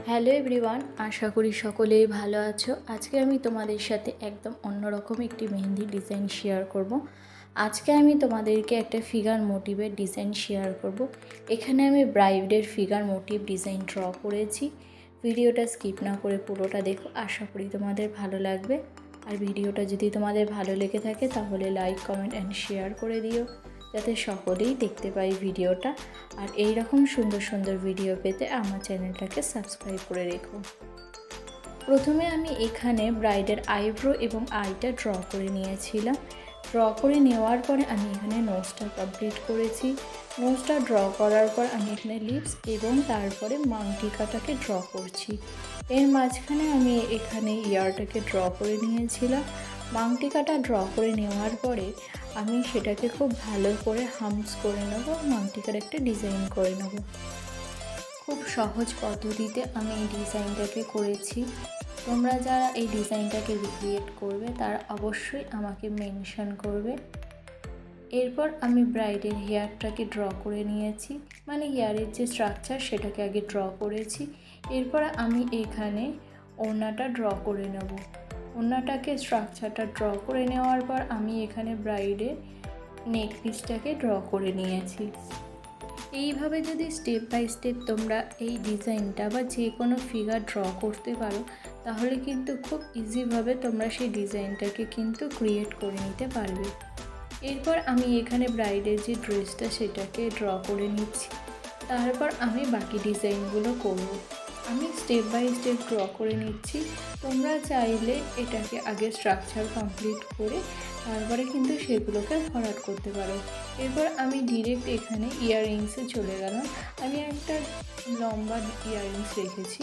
Hello everyone, আশা করি সকলেই ভালো আছো। আজকে আমি তোমাদের সাথে একদম অন্যরকম একটি মেহেন্দি ডিজাইন শেয়ার করব। আজকে আমি তোমাদেরকে একটা ফিগার মোটিভের ডিজাইন শেয়ার করব। এখানে আমি ব্রাইডের ফিগার মোটিভ ডিজাইন ড্র করেছি। ভিডিওটা স্কিপ না করে পুরোটা দেখো, আশা করি তোমাদের ভালো লাগবে। আর ভিডিওটা যদি তোমাদের ভালো লেগে থাকে তাহলে লাইক, কমেন্ট অ্যান্ড শেয়ার করে দিও, যাতে সকলেই দেখতে পাই ভিডিওটা। আর এই রকম সুন্দর সুন্দর ভিডিও পেতে আমার চ্যানেলটাকে সাবস্ক্রাইব করে রেখো। প্রথমে আমি এখানে ব্রাইডের আইব্রো এবং আইটা ড্র করে নিয়েছিলাম। ড্র করে নেওয়ার পরে আমি এখানে নোজটা কমপ্লিট করেছি। নোজটা ড্র করার পর আমি এখানে লিপস এবং তারপরে মাংটিকাটাকে ড্র করছি। এর মাঝখানে আমি এখানে ইয়ারটাকে ড্র করে নিয়েছিলাম। মাংটিকাটা ড্র করে নেওয়ার পরে আমি সেটাকে খুব ভালো করে হামস করে নেব, মাংটিকার একটা ডিজাইন করে নেব। খুব সহজ পদ্ধতিতে আমি এই ডিজাইনটাকে করেছি। তোমরা যারা এই ডিজাইনটাকে রিক্রিয়েট করবে তারা অবশ্যই আমাকে মেনশন করবে। এরপর আমি ব্রাইডের হেয়ারটাকে ড্র করে নিয়েছি, মানে হেয়ারের যে স্ট্রাকচার সেটাকে আগে ড্র করেছি। এরপর আমি এখানে ওড়নাটা ড্র করে নেব। ওড়নাটাকে স্ট্রাকচারটা ড্র করে নেওয়ার পর আমি এখানে ব্রাইডের নেক পিসটাকে ড্র করে নিয়েছি। এইভাবে যদি স্টেপ বাই স্টেপ তোমরা এই ডিজাইনটা বা যে কোনো ফিগার ড্র করতে পারো, তাহলে কিন্তু খুব ইজিভাবে তোমরা সেই ডিজাইনটাকে কিন্তু ক্রিয়েট করে নিতে পারবে। এরপর আমি এখানে ব্রাইডের যে ড্রেসটা সেটাকে ড্র করে নিচ্ছি। তারপর আমি বাকি ডিজাইনগুলো করব। আমি স্টেপ বাই স্টেপ ড্র করে নিচ্ছি। তোমরা চাইলে এটাকে আগে স্ট্রাকচার কমপ্লিট করে তারপরে কিন্তু সেগুলোকে ভরাট করতে পারো। এরপর আমি ডিরেক্ট এখানে ইয়াররিংসে চলে গেলাম। আমি একটা লম্বা ইয়াররিংস রেখেছি।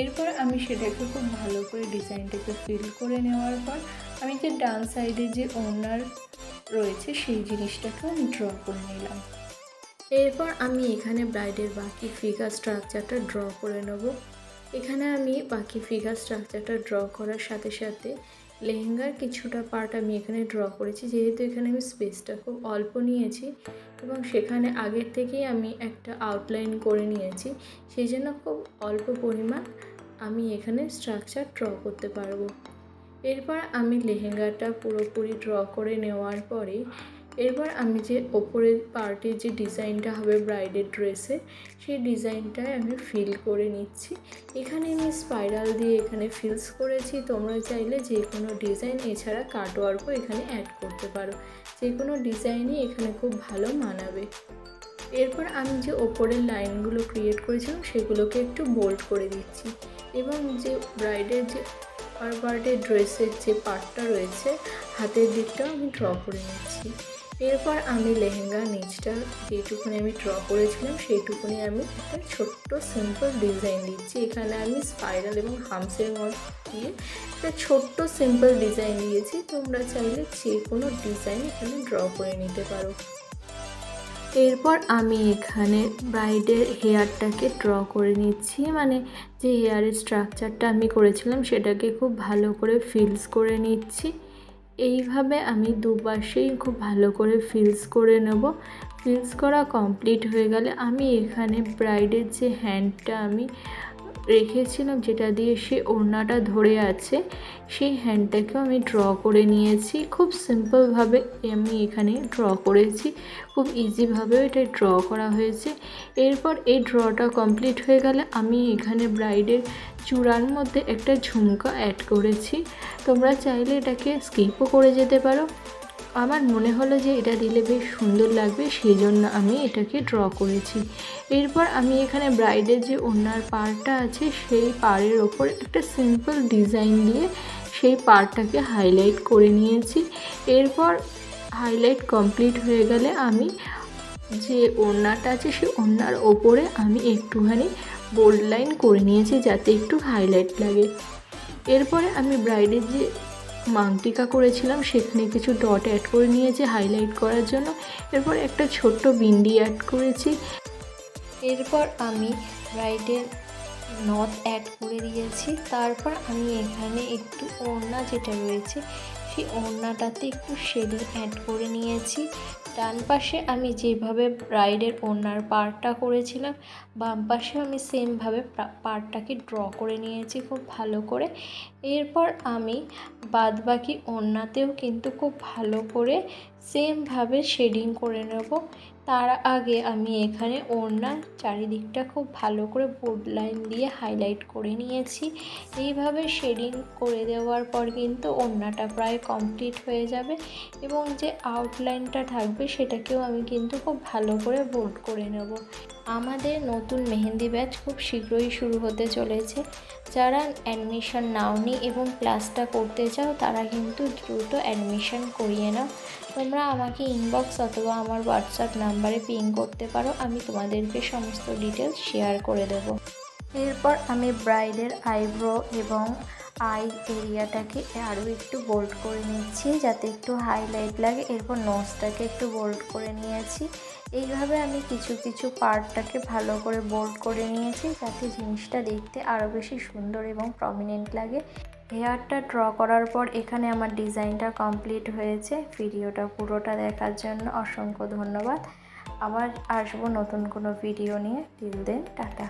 এরপর আমি সেটাকে খুব ভালো করে ডিজাইনটাকে ফিল করে নেওয়ার পর আমি যে ডান সাইডে যে ওড়নার রয়েছে সেই জিনিসটাকে আমি ড্র করে নিলাম। এরপর আমি এখানে ব্রাইডের বাকি ফিগার স্ট্রাকচারটা ড্র করে নেব। এখানে আমি বাকি ফিগার স্ট্রাকচারটা ড্র করার সাথে সাথে লেহেঙ্গার কিছুটা পার্ট আমি এখানে ড্র করেছি। যেহেতু এখানে আমি স্পেসটা খুব অল্প নিয়েছি এবং সেখানে আগের থেকেই আমি একটা আউটলাইন করে নিয়েছি, সেই জন্য খুব অল্প পরিমাণ আমি এখানে স্ট্রাকচার ড্র করতে পারবো। এরপর আমি লেহেঙ্গাটা পুরোপুরি ড্র করে নেওয়ার পরে এরপর আমি যে ওপরের পার্টের যে ডিজাইনটা হবে ব্রাইডের ড্রেসে, সেই ডিজাইনটায় আমি ফিল করে নিচ্ছি। এখানে আমি স্পাইরাল দিয়ে এখানে ফিলস করেছি। তোমরা চাইলে যে কোনো ডিজাইন এছাড়া কাটওয়ার্কও এখানে অ্যাড করতে পারো। যে কোনো ডিজাইনই এখানে খুব ভালো মানাবে। এরপর আমি যে ওপরের লাইনগুলো ক্রিয়েট করেছিলাম সেগুলোকে একটু বোল্ড করে দিচ্ছি এবং যে ব্রাইডের যে আপার পার্টের ড্রেসের যে পার্টটা রয়েছে হাতের দিকটাও আমি ড্র করে নিচ্ছি। এরপর আমি লেহেঙ্গার নিচটা যেটুকুনি আমি ড্র করেছিলাম সেইটুকুনি আমি একটা ছোট্ট সিম্পল ডিজাইন দিচ্ছি। এখানে আমি স্পাইরাল এবং হামসের মধ্যে দিয়ে একটা ছোট্ট সিম্পল ডিজাইন দিয়েছি। তোমরা চাইলে যে কোনো ডিজাইন এখানে ড্র করে নিতে পারো। এরপর আমি এখানে ব্রাইডের হেয়ারটাকে ড্র করে নিচ্ছি, মানে যে হেয়ারের স্ট্রাকচারটা আমি করেছিলাম সেটাকে খুব ভালো করে ফিলস করে নিচ্ছি। এইভাবে আমি দুপাশেই খুব ভালো করে ফিলস করে নেব। ফিলস করা কমপ্লিট হয়ে গেলে আমি এখানে ব্রাইডের যে হ্যান্ডটা আমি রেখেছিলাম, যেটা দিয়ে সে ওড়নাটা ধরে আছে, সেই হ্যান্ডটাকেও আমি ড্র করে নিয়েছি। খুব সিম্পলভাবে আমি এখানে ড্র করেছি, খুব ইজিভাবে এটা ড্র করা হয়েছে। এরপর এই ড্রটা কমপ্লিট হয়ে গেলে আমি এখানে ব্রাইডের চূড়ার মধ্যে একটা ঝুমকা অ্যাড করেছি। তোমরা চাইলে এটাকে স্কিপও করে যেতে পারো। আমার মনে হলো যে এটা দিলে বেশ সুন্দর লাগবে, সেই জন্য আমি এটাকে ড্র করেছি। এরপর আমি এখানে ব্রাইডের যে ওড়নার পাড়টা আছে সেই পাড়ের ওপর একটা সিম্পল ডিজাইন দিয়ে সেই পাড়টাকে হাইলাইট করে নিয়েছি। এরপর হাইলাইট কমপ্লিট হয়ে গেলে আমি যে ওড়নাটা আছে সেই ওড়নার ওপরে আমি একটুখানি বোল্ড লাইন করে নিয়েছি যাতে একটু হাইলাইট লাগে। এরপরে আমি ব্রাইডের যে মাংটিকা করেছিলাম সেখানে কিছু ডট অ্যাড করে নিয়েছি হাইলাইট করার জন্য। এরপর একটা ছোট্ট বিন্দি অ্যাড করেছি। এরপর আমি ব্রাইডের নথ অ্যাড করে দিয়েছি। তারপর আমি এখানে একটু ওড়না যেটা রয়েছে সেই ওড়নাটাতে একটু শেডিং অ্যাড করে নিয়েছি। ডান পাশে আমি যেভাবে ব্রাইডের ওড়নার পাড়টা করেছিলাম, বাম পাশেও আমি সেমভাবে পাড়টাকে ড্র করে নিয়েছি খুব ভালো করে। এরপর আমি বাদবাকি ওড়নাতেও কিন্তু খুব ভালো করে সেমভাবে শেডিং করে নেব। তার আগে আমি এখানে ওড়নার চারিদিকটা খুব ভালো করে বোর্ড লাইন দিয়ে হাইলাইট করে নিয়েছি। এইভাবে শেডিং করে দেওয়ার পর কিন্তু ওড়নাটা প্রায় কমপ্লিট হয়ে যাবে এবং যে আউটলাইনটা থাকবে সেটাকেও আমি কিন্তু খুব ভালো করে বোল্ড করে নেব। আমাদের নতুন মেহেন্দি ব্যাচ খুব শীঘ্রই শুরু হতে চলেছে। যারা অ্যাডমিশন নাওনি এবং ক্লাসটা করতে চাও তারা কিন্তু দ্রুত অ্যাডমিশন করিয়ে নাও। তোমরা আমাকে ইনবক্স অথবা আমার হোয়াটসঅ্যাপ নাম্বারে পিং করতে পারো, আমি তোমাদেরকে সমস্ত ডিটেলস শেয়ার করে দেব। এরপর আমি ব্রাইডের আইব্রো এবং আই এরিয়াটাকে আরও একটু বোল্ড করে নিচ্ছি যাতে একটু হাইলাইট লাগে। এরপর নোজটাকে একটু বোল্ড করে নিয়েছি। এইভাবে আমি কিছু কিছু পার্টটাকে ভালো করে বোল্ড করে নিয়েছি যাতে জিনিসটা দেখতে আরও বেশি সুন্দর এবং প্রমিনেন্ট লাগে। হেয়ারটা ড্র করার পর এখানে আমার ডিজাইনটা কমপ্লিট হয়েছে। ভিডিওটা পুরোটা দেখার জন্য অসংখ্য ধন্যবাদ। আবার আসবো নতুন কোনো ভিডিও নিয়ে। Till then tata.